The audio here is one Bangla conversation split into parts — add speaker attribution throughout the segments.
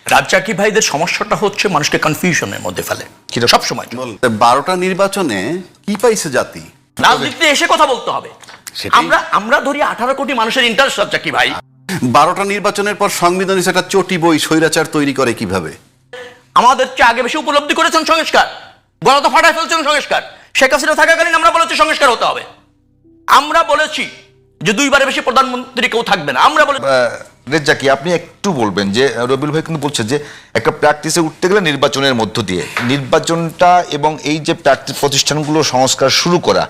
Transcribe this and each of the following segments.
Speaker 1: রাজ্জাকি ভাইদের সমস্যাটা হচ্ছে মানুষকে কনফিউশনের মধ্যে ফেলে সব সময়।
Speaker 2: 12টা নির্বাচনে কি পাইছে জাতি?
Speaker 1: রাজনীতিতে এসে কথা বলতে হবে। আমরা ধরি 18 কোটি মানুষের ইন্টারেস্ট রাজ্জাকি ভাই।
Speaker 2: 12টা নির্বাচনের পর সংবিধান একটা চটি বই স্বৈরাচার তৈরি করে কিভাবে?
Speaker 1: আমাদের চেয়ে আগে বেশি উপলব্ধি করেছেন সংস্কার, গলা তো ফাটায় ফেলছেন সংস্কার। শেখ হাসিনা থাকাকালীন আমরা বলেছি সংস্কার হতে হবে, আমরা বলেছি যে 2বারের বেশি প্রধানমন্ত্রী কেউ থাকবে না, আমরা বলে।
Speaker 3: রেজ্জাকি, আপনি একটু বলবেন যে রবিউল ভাই কিন্তু বলছে যে একটা প্র্যাকটিসে উঠতে গেলে নির্বাচনের মধ্য দিয়ে নির্বাচনটা এবং এই যে প্র্যাকটিস প্রতিষ্ঠানগুলো সংস্কার শুরু করা,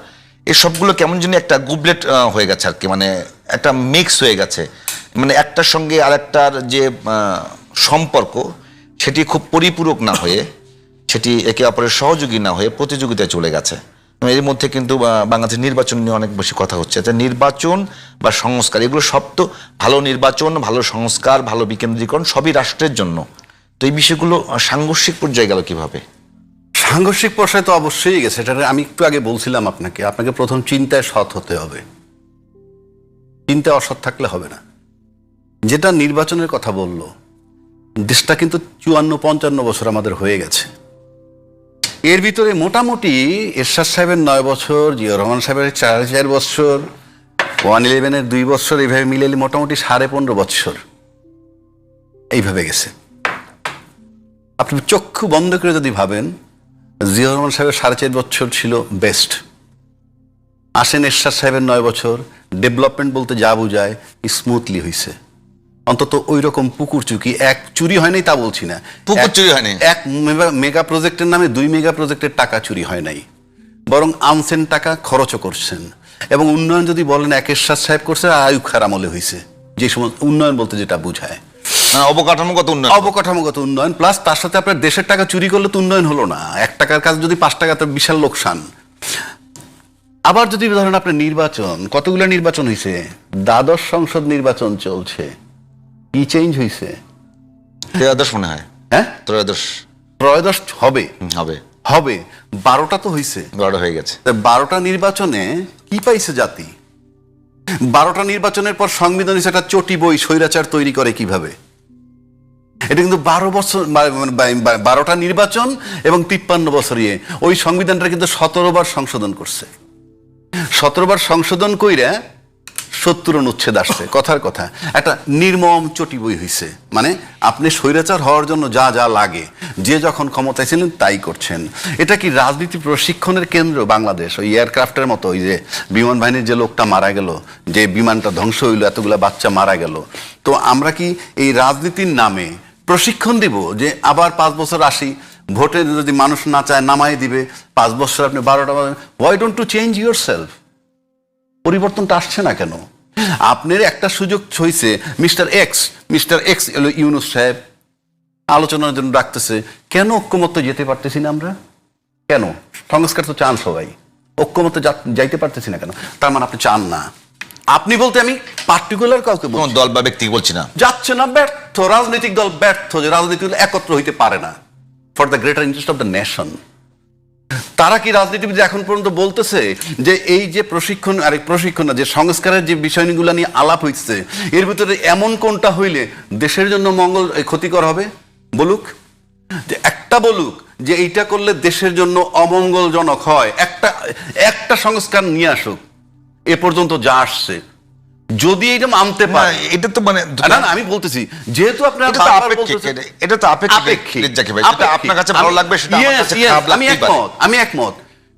Speaker 3: এই সবগুলো কেমন যেন একটা গুবলেট হয়ে গেছে আর কি, মানে একটা মিক্স হয়ে গেছে, মানে একটার সঙ্গে আরেকটার যে সম্পর্ক সেটি খুব পরিপূরক না হয়ে, সেটি একে অপরের সহযোগী না হয়ে প্রতিযোগিতায় চলে গেছে। এর মধ্যে কিন্তু বাংলাদেশের নির্বাচন নিয়ে অনেক বেশি কথা হচ্ছে। নির্বাচন বা সংস্কার, এগুলো সব তো ভালো নির্বাচন, ভালো সংস্কার, ভালো বিকেন্দ্রীকরণ সবই রাষ্ট্রের জন্য। তো এই বিষয়গুলো সাংঘর্ষিক পর্যায়ে গেল কিভাবে?
Speaker 2: সাংঘর্ষিক পর্যায়ে তো অবশ্যই গেছে। এটা আমি একটু আগে বলছিলাম আপনাকে প্রথম চিন্তায় সৎ হতে হবে, চিন্তায় অসৎ থাকলে হবে না। যেটা নির্বাচনের কথা বললো, দেশটা কিন্তু 54-55 বছর আমাদের হয়ে গেছে। এর ভিতরে মোটামুটি এরশাদ সাহেবের 9 বছর, জিয়া রহমান সাহেবের 4 বছর, 111-এর 2 বছর, এইভাবে মিলে মোটামুটি 15.5 বছর এইভাবে গেছে। আপনি চক্ষু বন্ধ করে যদি ভাবেন, জিয়া রহমান সাহেবের 4.5 বছর ছিল বেস্ট। আসেন এরশাদ সাহেবের 9 বছর, ডেভেলপমেন্ট বলতে যা বোঝায় স্মুথলি হয়েছে। অন্তত ওই রকম পুকুর চুকি এক চুরি হয়নি তা বলছি না,
Speaker 3: পুকুর চুরি হয়নি,
Speaker 2: এক মেগা প্রজেক্টের নামে 2 মেগা প্রজেক্টের টাকা চুরি হয় নাই, বরং আনছেন টাকা খরচও করছেন। এবং উন্নয়ন যদি বলেন এরশাদ সাহেব করছে, আইয়ুব খার আমলে হয়েছে, যে সময় উন্নয়ন বলতে যেটা বোঝায়
Speaker 3: অবকাঠামোগত উন্নয়ন,
Speaker 2: অবকাঠামোগত উন্নয়ন। প্লাস তার সাথে আপনার দেশের টাকা চুরি করলে তো উন্নয়ন হলো না। 1 টাকার কাজ যদি 5 টাকা, তো বিশাল লোকসান। আবার যদি ধরেন আপনার নির্বাচন, কতগুলো নির্বাচন হয়েছে, 12 সংসদ নির্বাচন চলছে, কি চেঞ্জ হয়েছে?
Speaker 3: 13 মনে হয়,
Speaker 2: হ্যাঁ 13 হবে
Speaker 3: হবে
Speaker 2: হবে 12টা তো হয়েছে,
Speaker 3: 12 হয়ে গেছে।
Speaker 2: 12টা নির্বাচনে কি পাইছে জাতি? 12টা নির্বাচনের পর সংবিধান একটা চটি বই স্বৈরাচার তৈরি করে কিভাবে? এটা কিন্তু 12 বছর, 12টা নির্বাচন এবং 53 বছর ওই সংবিধানটা কিন্তু 17 বার সংশোধন করছে। 17 বার সংশোধন কইরা 70 অনুচ্ছেদ আসছে। কথার কথা, একটা নির্মম চটি বই হয়েছে। মানে আপনি স্বৈরাচার হওয়ার জন্য যা যা লাগে, যে যখন ক্ষমতায় ছিলেন তাই করছেন। এটা কি রাজনীতি প্রশিক্ষণের কেন্দ্র বাংলাদেশ? ওই এয়ারক্রাফটের মতো, ওই যে বিমান বাহিনীর যে লোকটা মারা গেল, যে বিমানটা ধ্বংস হইলো, এতগুলা বাচ্চা মারা গেল, তো আমরা কি এই রাজনীতির নামে প্রশিক্ষণ দিব যে আবার 5 বছর আসি, ভোটে যদি মানুষ না চায় নামাই দিবে, 5 বছর আপনি 12টা? Why don't to change yourself? পরিবর্তনটা আসছে না কেন? আপনার একটা সুযোগ হয়েছে, মিস্টার এক্স ইউনূস সাহেব আলোচনার জন্য ডাকতেছে, কেন ঐক্যমত্য যেতে পারতেছি না আমরা? কেন? সংস্কার তো চান সবাই, ঐক্যমত্য যাইতে পারতেছি না কেন? তার মানে আপনি চান না। আপনি বলতে আমি পার্টিকুলার কাউকে
Speaker 3: দল বা ব্যক্তি বলছি না,
Speaker 2: যাচ্ছে না, ব্যর্থ রাজনৈতিক দল, ব্যর্থ যে রাজনীতি একত্র হইতে পারে না for the greater interest of the nation. তারা কি রাজনীতিবিদ এখন পর্যন্ত বলতেছে যে এই যে প্রশিক্ষণ, আর প্রশিক্ষণ না, যে সংস্কারের যে বিষয়গুলো নিয়ে আলাপ হইছে, এর ভিতরে এমন কোনটা হইলে দেশের জন্য মঙ্গল ক্ষতিকর হবে? বলুক, যে একটা বলুক যে এইটা করলে দেশের জন্য অমঙ্গলজনক হয়, একটা সংস্কার নিয়ে আসুক। এ পর্যন্ত যা আসছে, যদি এটা মানতে পারে, এটা তো মানে না, আমি বলতেছি যেহেতু আপনারা
Speaker 3: এটা তো আপেক্ষিক, আপনার কাছে ভালো লাগবে সেটা আমার কাছে খারাপ লাগতেই পারে,
Speaker 2: আমি একমত।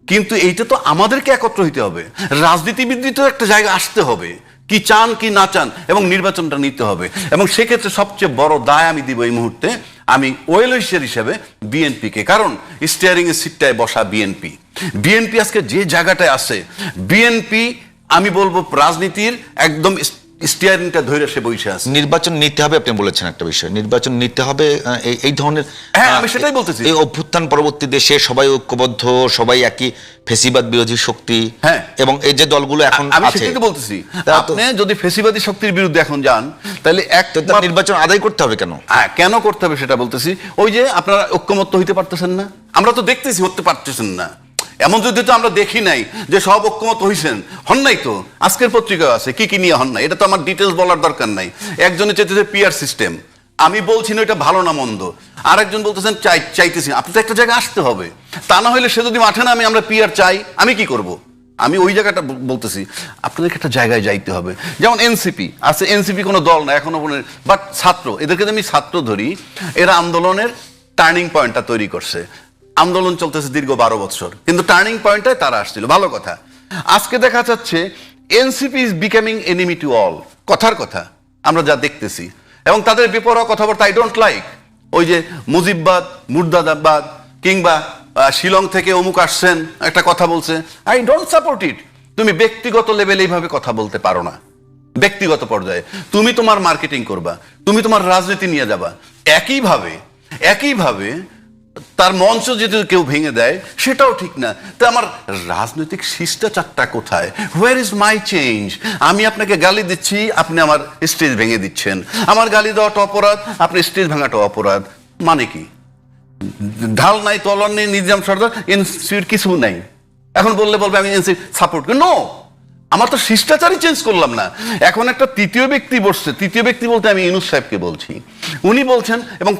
Speaker 2: কিন্তু এইটা তো আমাদেরকে একত্র হইতে হবে, রাজনীতিবিদদের তো একটা জায়গা আসতে হবে, কি চান কি না চান, এবং নির্বাচনটা নিতে হবে। এবং সেক্ষেত্রে সবচেয়ে বড় দায় আমি দিব এই মুহূর্তে, আমি ওয়েলউইশার হিসেবে বিএনপিকে। কারণ স্টিয়ারিং এর সিটটায় বসা বিএনপি আজকে যে জায়গাটায় আছে, বিএনপি আমি বলবো রাজনীতির একদম স্টিয়ারিংটা ধরে সে বসে আছে।
Speaker 3: নির্বাচন নিতে হবে, আপনি বলেছেন একটা বিষয়, নির্বাচন নিতে হবে এই ধরনের।
Speaker 2: হ্যাঁ, আমি সেটাই বলতেছি।
Speaker 3: এই অভ্যুত্থান পরবর্তী দেশে সবাই ঐক্যবদ্ধ, সবাই একই ফেসিবাদ বিরোধী শক্তি,
Speaker 2: হ্যাঁ,
Speaker 3: এবং এই যে দলগুলো এখন
Speaker 2: আমি সেটাই তো বলতেছি, আপনি যদি ফেসিবাদী শক্তির বিরুদ্ধে এখন যান, তাহলে
Speaker 3: নির্বাচন আদায় করতে হবে কেন?
Speaker 2: কেন করতে হবে সেটা বলতেছি। ওই যে আপনারা ঐক্যমত্য হইতে পারতেছেন না, আমরা তো দেখতেছি হতে পারতেছেন না। এমন যদি তো আমরা দেখি নাই যে সব ঐক্যমত হইছেন, হন নাই তো। আজকের পত্রিকা আছে কি কি নিয়ে হন নাই, এটা তো আমার ডিটেলস বলার দরকার নাই। একজনে চেয়েছে পিআর সিস্টেম, আমি বলছি না এটা ভালো না মন্দ, আরেকজন বলতেছেন চাইতেছি না। আপনি তো একটা জায়গায় আসতে হবে, তা না হলে সে যদি মাঠে নামে আমরা পিআর চাই, আমি কি করব? আমি ওই জায়গাটা বলতেছি, আপনাদেরকে একটা জায়গায় যাইতে হবে। যেমন এনসিপি আছে, এনসিপি কোনো দল না এখনো, বাট ছাত্র, এদেরকে আমি ছাত্র ধরি, এরা আন্দোলনের টার্নিং পয়েন্টটা তৈরি করছে। আন্দোলন চলতেছে দীর্ঘ 12 বছর, কিন্তু টার্নিং পয়েন্টটায় তারা আসছিল, ভালো কথা। আজকে দেখা যাচ্ছে NCP is becoming enemy to all, কথার কথা আমরা যা দেখতেছি, এবং তাদের বেপরোয়া কথাবার্তা আই ডোন্ট লাইক। ওই যে মুজিববাদ, মুর্দাবাদ, কিংবা শিলং থেকে অমুক আসছেন একটা কথা বলছে, আই ডোন্ট সাপোর্ট ইট। তুমি ব্যক্তিগত লেভেলে এইভাবে কথা বলতে পারো না, ব্যক্তিগত পর্যায়ে তুমি তোমার মার্কেটিং করবা, তুমি তোমার রাজনীতি নিয়ে যাবা। একইভাবে তার মঞ্চ যদি কেউ ভেঙে দেয় সেটাও ঠিক না। তো আমার রাজনৈতিক শিষ্টাচারটা কোথায়? Where is my change? আমি আপনাকে গালি দিচ্ছি, আপনি আমার স্টেজ ভেঙে দিচ্ছেন। আমার গালি দেওয়াটা অপরাধ, আপনি স্টেজ ভাঙাটা অপরাধ, মানে কি? ঢাল নাই, তলোয়ার নেই, নিজাম সর্দার, এনসিপির কিছু নাই। এখন বলবে আমি এনসিপি সাপোর্ট করি, নো, আমার তো শিষ্টাচারই চেঞ্জ করলাম না। এখন একটা তৃতীয় ব্যক্তি বসছে, তৃতীয় ব্যক্তি বলতে আমি ইউনূস সাহেবকে বলছি। উনি বলছেন, এবং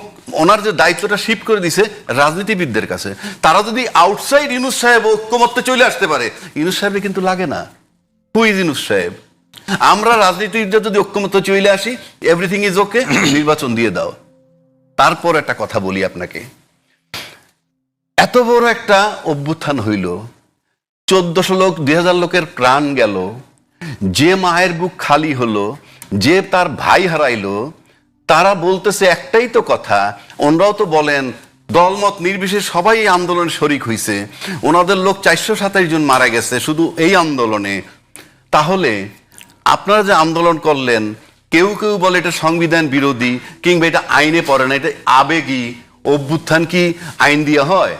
Speaker 2: ওনার যে দায়িত্বটা শিফট করে দিছে রাজনীতিবিদদের কাছে, তারা যদি আউটসাইড ইউনূস সাহেব ঐক্যমত্যে চলে আসতে পারে, ইউনূস সাহেবের কিন্তু লাগে না। হু ইজ ইউনূস সাহেব? আমরা রাজনীতিবিদরা যদি ঐক্যমত্যে চলে আসি, এভরিথিং ইজ ওকে, নির্বাচন দিয়ে দাও। তারপর একটা কথা বলি আপনাকে, এত বড় একটা অভ্যুত্থান হইল, 1400 লোক, 2000 লোকের প্রাণ গেল, যে মায়ের বুক খালি হলো, যে তার ভাই হারাইলো, তারা বলতেছে একটাই তো কথা, ওনারাও তো বলেন দলমত নির্বিশেষে সবাই এই আন্দোলনে শরিক হয়েছে, ওনাদের লোক 427 জন মারা গেছে শুধু এই আন্দোলনে। তাহলে আপনারা যে আন্দোলন করলেন, কেউ কেউ বলে এটা সংবিধান বিরোধী, কিংবা এটা আইনে পড়ে না, এটা আবেগী অভ্যুত্থান। কি আইন দিয়ে হয়?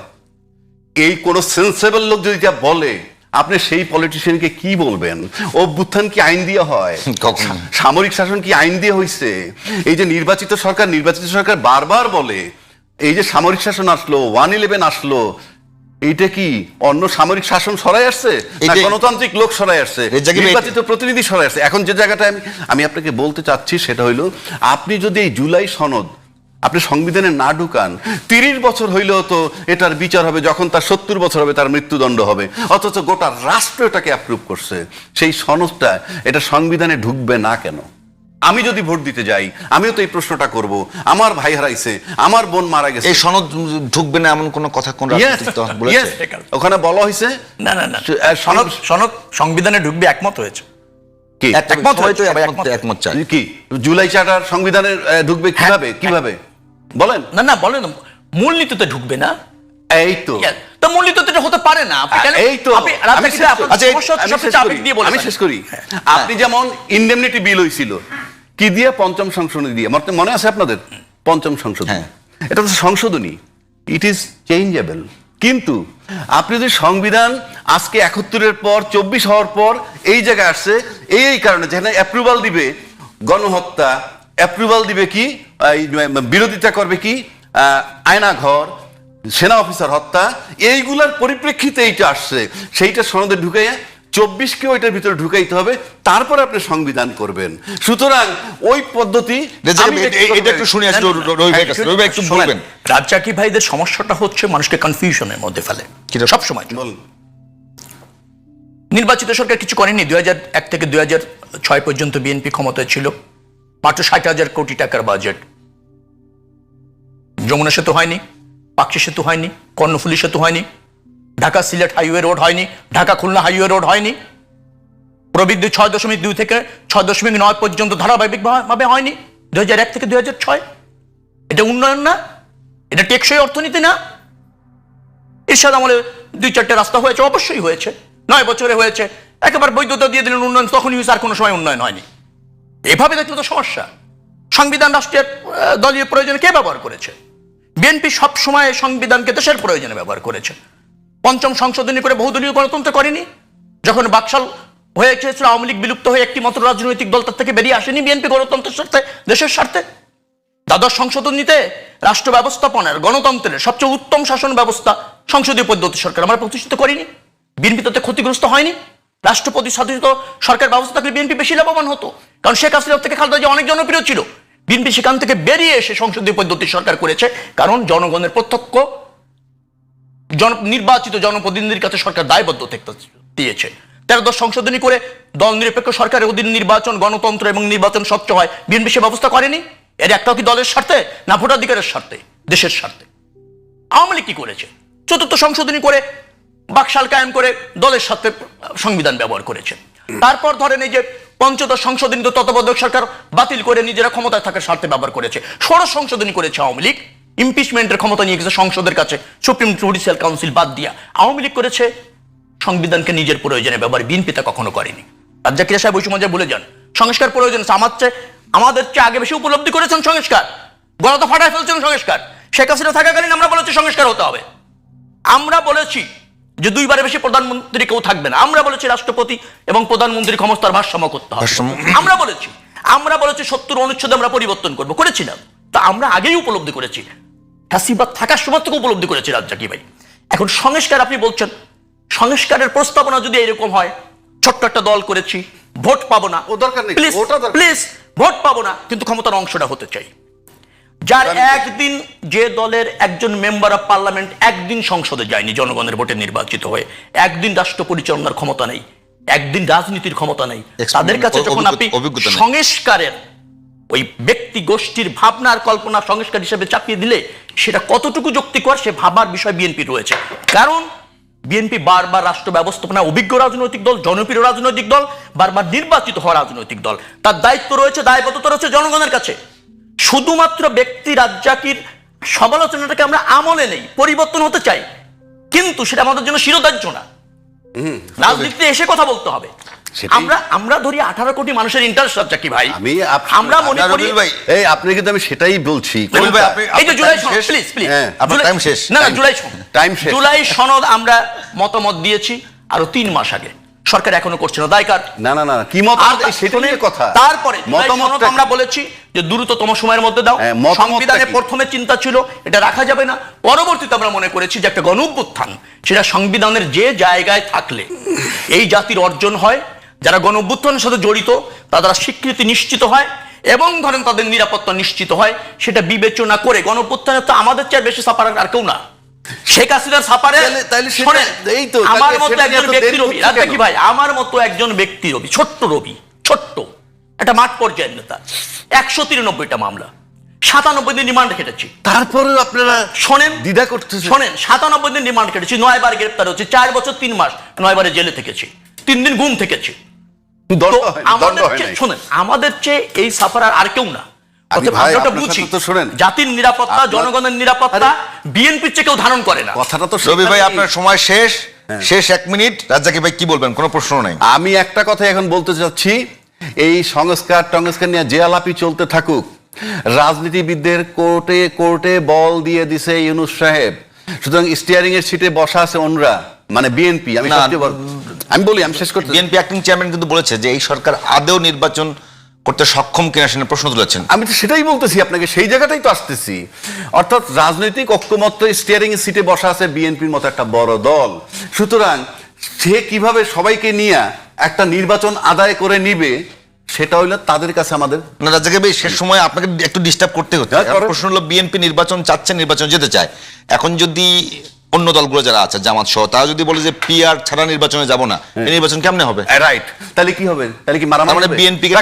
Speaker 2: এই কোন সেন্সেবল লোক যদি এটা বলে, আপনি সেই পলিটিশিয়ানকে কি বলবেন? অভ্যুত্থান কি আইন দিয়ে হয়? সামরিক শাসন কি আইন দিয়ে হয়েছে? এই যে নির্বাচিত সরকার বারবার বলে, এই যে সামরিক শাসন আসলো, 111 আসলো, এইটা কি অন্য সামরিক শাসন সরাই আসছে, না গণতান্ত্রিক লোক সরাই আসছে, নির্বাচিত প্রতিনিধি সরাই আসছে? এখন যে জায়গাটা আমি আপনাকে বলতে চাচ্ছি সেটা হইলো, আপনি যদি এই জুলাই সনদ আপনি সংবিধানে না ঢুকান, 30 বছর হইলেও তো এটার বিচার হবে, যখন তার 70 বছর হবে তার মৃত্যুদণ্ড হবে, অথচ গোটা রাষ্ট্র এটাকে অ্যাপ্রুভ করছে। সেই সনদটা এটা সংবিধানে ঢুকবে না কেন? আমি যদি ভোট দিতে যাই, আমিও তো এই প্রশ্নটা করব, আমার ভাই হারাইছে, আমার বোন মারা গেছে,
Speaker 3: এই সনদ ঢুকবে না এমন কোন কথা কোন রাজনীতিক দল বলেছে?
Speaker 2: ওখানে বলা হয়েছে
Speaker 1: না, সনদ সংবিধানে ঢুকবে, একমত হয়েছে।
Speaker 3: একমত চাই
Speaker 2: কি জুলাই চার্টার সংবিধানে ঢুকবে কিভাবে বলেন?
Speaker 1: না বলেন, মূলনীতিতে ঢুকবে না।
Speaker 2: এই তো
Speaker 1: মূলনীতিতে হতে পারে না।
Speaker 2: এই তো আমি শেষ করি। আপনি যেমন ইন্ডেমনিটি বিল হয়েছিল কি দিয়ে? পঞ্চম সংশোধনী দিয়ে, মনে আছে আপনাদের? পঞ্চম সংশোধনী, এটা তো সংশোধনী, ইট ইজ চেঞ্জেবল। কিন্তু আপনি যদি সংবিধান আজকে 71-এর পর 24 হওয়ার পর এই জায়গায় আসছে, এই কারণে যেখানে অ্যাপ্রুভাল দিবে গণহত্যা, অ্যাপ্রুভাল দিবে কি বিরোধিতা করবে কি আয়নাঘর, সেনা অফিসার হত্যা, এইগুলার পরিপ্রেক্ষিতে এইটা আসছে, সেইটা সনদে ঢুকাইয়া 24-কেও এটার ভিতরে ঢুকাইতে হবে, তারপরে আপনি সংবিধান করবেন। সুতরাং ওই পদ্ধতি
Speaker 1: রাজ্জাকি ভাইদের সমস্যাটা হচ্ছে মানুষকে কনফিউশনের মধ্যে ফেলে সবসময়। নির্বাচিত সরকার কিছু করেনি। 2001 থেকে 2006 পর্যন্ত বিএনপি ক্ষমতায় ছিল, মাত্র 60,000 কোটি টাকার বাজেট। যমুনা সেতু হয়নি, পাকশি সেতু হয়নি, কর্ণফুলী সেতু হয়নি, ঢাকা সিলেট হাইওয়ে রোড হয়নি, ঢাকা খুলনা হাইওয়ে রোড হয়নি, প্রবৃদ্ধি 6.2 থেকে 6.9 পর্যন্ত ধারাবাহিকভাবে হয়নি 2001 থেকে 2006। এটা উন্নয়ন না? এটা টেকসই অর্থনীতি না? এরশাদ আমলে 2-4টে রাস্তা হয়েছে, অবশ্যই হয়েছে, 9 বছরে হয়েছে, একেবারে বৈধতা দিয়ে দিলেন উন্নয়ন, তখনই হয়েছে, আর কোনো সময় উন্নয়ন হয়নি। এভাবে দেখলে তো সমস্যা। সংবিধান রাষ্ট্রের দলীয় প্রয়োজনে কে ব্যবহার করেছে? বিএনপি সব সময় সংবিধানকে দেশের প্রয়োজনে ব্যবহার করেছে। পঞ্চম সংশোধনী করে বহুদলীয় গণতন্ত্র করেনি। যখন বাকশাল হয়ে গিয়েছিল, আওয়ামী লীগ বিলুপ্ত হয়ে একটি মাত্র রাজনৈতিক দল তার থেকে বেরিয়ে আসেনি বিএনপি গণতন্ত্রের স্বার্থে, দেশের স্বার্থে। দ্বাদশ সংশোধনীতে রাষ্ট্র ব্যবস্থাপনার গণতন্ত্রের সবচেয়ে উত্তম শাসন ব্যবস্থা সংসদীয় পদ্ধতি সরকার আমরা প্রতিষ্ঠিত করিনি। বিএনপি তাতে ক্ষতিগ্রস্ত হয়নি। রাষ্ট্রপতি শাসিত সরকার ব্যবস্থা থাকলে বিএনপি বেশি লাভবান হতো, কারণ শেখ হাসিনা থেকে খালেদা জিয়া অনেক জনপ্রিয় ছিল। বিএনপি সেখান থেকে বেরিয়ে এসে সংসদীয় পদ্ধতি সরকার করেছে, কারণ জনগণের প্রত্যক্ষ নির্বাচিত জনপ্রতিনিধির কাছে সরকার দায়বদ্ধ থাকতে দিয়েছে। 13 সংশোধনী করে দল নিরপেক্ষ সরকারের অধীন নির্বাচন, গণতন্ত্র এবং নির্বাচন স্বচ্ছ হয়, বিএনপি সে ব্যবস্থা করেনি। এর একটাও কি দলের স্বার্থে, না ভোটাধিকারের স্বার্থে, দেশের স্বার্থে? আওয়ামী লীগ কি করেছে? 4th সংশোধনী করে বাকশাল কায়েম করে দলের সাথে সংবিধান ব্যবহার করেছে। তারপর ধরেন এই যে 15 সংশোধনী তত্ত্বাবধায়ক সরকার বাতিল করে নিজেরা ক্ষমতায় থাকার স্বার্থে ব্যবহার করেছে। 16 সংশোধনী করেছে আওয়ামী লীগ, ইমপিচমেন্টের ক্ষমতা নিয়ে গেছে সংসদের কাছে, সুপ্রিম জুডিশিয়াল কাউন্সিল বাদ দিয়া। আওয়ামী লীগ করেছে সংবিধানকে নিজের প্রয়োজনে ব্যবহার, বিএনপি তা কখনো করেনি। রাজ্জাকিরা সাহেব ওই সময় বলে যান সংস্কার প্রয়োজন, আমাদের চেয়ে আগে বেশি উপলব্ধি করেছেন সংস্কার, গলা তো ফাটায় ফেলছেন সংস্কার। শেখ হাসিনা থাকাকালীন আমরা বলেছি সংস্কার হতে হবে। আমরা বলেছি যে 2 বারের বেশি প্রধানমন্ত্রী কেউ থাকবে না। আমরা বলেছি রাষ্ট্রপতি এবং প্রধানমন্ত্রীর ক্ষমতার ভারসাম্য করতে হবে। আমরা বলেছি 70 অনুচ্ছেদ আমরা পরিবর্তন করবো, করেছিলাম। তা আমরা আগেই উপলব্ধি করেছি, হাসিবাদ থাকার সময় থেকে উপলব্ধি করেছি রাজ্জাকি ভাই। এখন সংস্কার আপনি বলছেন, সংস্কারের প্রস্তাবনা যদি এরকম হয়, ছোট্ট একটা দল করেছি, ভোট পাবো না,
Speaker 2: ও দরকার নেই,
Speaker 1: প্লিজ ভোট পাবো না, কিন্তু ক্ষমতার অংশটা হতে চাই। যার একদিন, যে দলের একজন মেম্বার অফ পার্লামেন্ট একদিন সংসদে যায়নি জনগণের ভোটে নির্বাচিত হয়ে, একদিন রাষ্ট্র পরিচালনার ক্ষমতা নেই, একদিন রাজনীতির ক্ষমতা নেই, তাদের কাছে যখন আপনি সংস্কারের ওই ব্যক্তি গোষ্ঠীর ভাবনার কল্পনা সংস্কার হিসেবে চাপিয়ে দিলে সেটা কতটুকু যৌক্তিকর সে ভাবার বিষয় বিএনপি রয়েছে। কারণ বিএনপি বারবার রাষ্ট্র ব্যবস্থাপনায় অভিজ্ঞ রাজনৈতিক দল, জনপ্রিয় রাজনৈতিক দল, বারবার নির্বাচিত হওয়া রাজনৈতিক দল, তার দায়িত্ব রয়েছে, দায়বদ্ধতা রয়েছে জনগণের কাছে। শুধুমাত্র ব্যক্তি রাজ্জাকির সমালোচনাটাকে আমরা আমলে নেই, পরিবর্তন হতে চাই, কিন্তু সেটা আমাদের জন্য শিরোধার্য না। রাজনীতিতে এসে কথা বলতে হবে। আমরা ধরি 18 কোটি মানুষের ইন্টারেস্ট রাজ্জাকি ভাই, আমরা মনে করি
Speaker 2: এই আপনি কিন্তু, আমি সেটাই বলছি।
Speaker 1: এই যে জুলাই সনদ, প্লিজ
Speaker 3: টাইম শেষ,
Speaker 1: না জুলাই সনদ আমরা মতামত দিয়েছি আরো 3 মাস আগে, সরকার এখনো করছে না, দায় কার?
Speaker 2: না কি মতামত, সেটা নিয়ে কথা।
Speaker 1: তারপরে মতামত আমরা বলেছি যে দ্রুততম সময়ের মধ্যে দাও। সংবিধানে প্রথমে চিন্তা ছিল এটা রাখা যাবে না, পরবর্তীতে আমরা মনে করেছি যে একটা গণঅভ্যুত্থান সেটা সংবিধানের যে জায়গায় থাকলে এই জাতির অর্জন হয়, যারা গণঅভ্যুত্থানের সাথে জড়িত তাদের স্বীকৃতি নিশ্চিত হয় এবং ধরেন তাদের নিরাপত্তা নিশ্চিত হয়, সেটা বিবেচনা করে গণঅভ্যুত্থানে তো আমাদের চেয়ে বেশি সাফার আর কেউ না। শেখ হাসিনার সাফারে আমার মতো একজন ব্যক্তি রবি, রাজ্জাকি ভাই আমার মতো একজন ব্যক্তি রবি, ছোট্ট একটা মাঠ পর্যায়ের নেতা, 193টা মামলা, 97 দিন রিমান্ড কেটেছি।
Speaker 2: তারপরেও আপনারা
Speaker 1: শোনেন,
Speaker 2: দ্বিধা করতেছেন।
Speaker 1: শোনেন, 97 দিন রিমান্ড কেটেছি, 9 বার গ্রেফতার হচ্ছে, 4 বছর 3 মাস 9 বারে জেলে থেকেছি, 3 দিন ঘুম থেকেছি। শোনেন, আমাদের চেয়ে এই সাফার আর কেউ না। জাতির নিরাপত্তা, জনগণের নিরাপত্তা বিএনপির চেয়ে কেউ ধারণ করে না।
Speaker 2: কথাটা তো
Speaker 3: রবি ভাই, আপনার সময় শেষ 1 মিনিট। রাজ্জাকি ভাই কি বলবেন? কোনো প্রশ্ন নাই।
Speaker 2: আমি একটা কথা এখন বলতে চাচ্ছি, এই সংস্কার নিয়ে যে আলাপি চলতে থাকুক, রাজনীতিবিদদের কোর্টে বল দিয়ে দিছে ইউনূস সাহেব, সুতরাং স্টিয়ারিং এর সিটে বসা আছে অন্যরা, মানে বিএনপি। আমি শেষ করতে,
Speaker 3: বিএনপি অ্যাক্টিং চেয়ারম্যান কিন্তু বলেছে যে এই সরকার আদৌ নির্বাচন করতে সক্ষম কিনা সেটা প্রশ্ন তুলেছেন।
Speaker 2: আমি তো সেটাই বলতেছি আপনাকে, সেই জায়গাটাই তো আসতেছি। অর্থাৎ রাজনৈতিক ঐক্যমত্য স্টিয়ারিং এর সিটে বসা আছে বিএনপির মতো একটা বড় দল, সুতরাং সে কিভাবে সবাইকে নিয়ে একটা নির্বাচন আদায় করে নিবে সেটা হইলো তাদের কাছে আমাদের।
Speaker 3: না রাজ্জাকি ভাই, শেষ সময় আপনাকে একটু ডিস্টার্ব করতে হচ্ছে। প্রশ্ন হলো, বিএনপি নির্বাচন চাচ্ছে, নির্বাচন যেতে চায়, এখন যদি অন্য দলগুলো যারা আছে জামাত সহ তারা যদি বলে যে পিআর ছাড়া নির্বাচনে যাব না, এই নির্বাচন কেমনে হবে?
Speaker 2: রাইট, তাহলে কি হবে? তাহলে কি মারামারি?
Speaker 3: মানে বিএনপি কে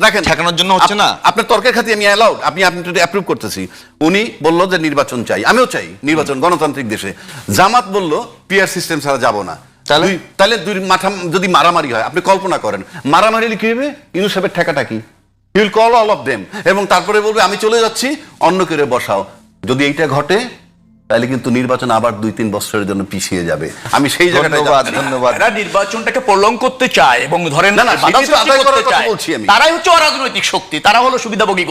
Speaker 3: রাখেন ঠেকানোর জন্য হচ্ছে না।
Speaker 2: আপনার তর্কের খাতি আমি অ্যালাউড, আপনি অ্যাপ্রুভ করতেছি। উনি বলল যে নির্বাচন চাই, আমিও চাই নির্বাচন, গণতান্ত্রিক দেশে। জামাত বলল পিআর সিস্টেম ছাড়া যাব না। তাহলে দুই মাথা যদি মারামারি হয়, আপনি কল্পনা করেন মারামারি কি হবে? ইউনূস সাহেবের ঠেকাটা কি? He will call all of them, এবং তারপরে বলবে আমি চলে যাচ্ছি, অন্য করে বসাও। যদি এইটা ঘটে তাহলে কিন্তু নির্বাচন আবার 2-3 বছরের জন্য পিছিয়ে যাবে। আমি সেই জায়গাটায়
Speaker 3: ধন্যবাদ।
Speaker 1: এরা নির্বাচনটাকে প্রলং করতে চায় এবং ধরেন তারাই হচ্ছে অরাজনৈতিক শক্তি, তারা হলো সুবিধাভোগী।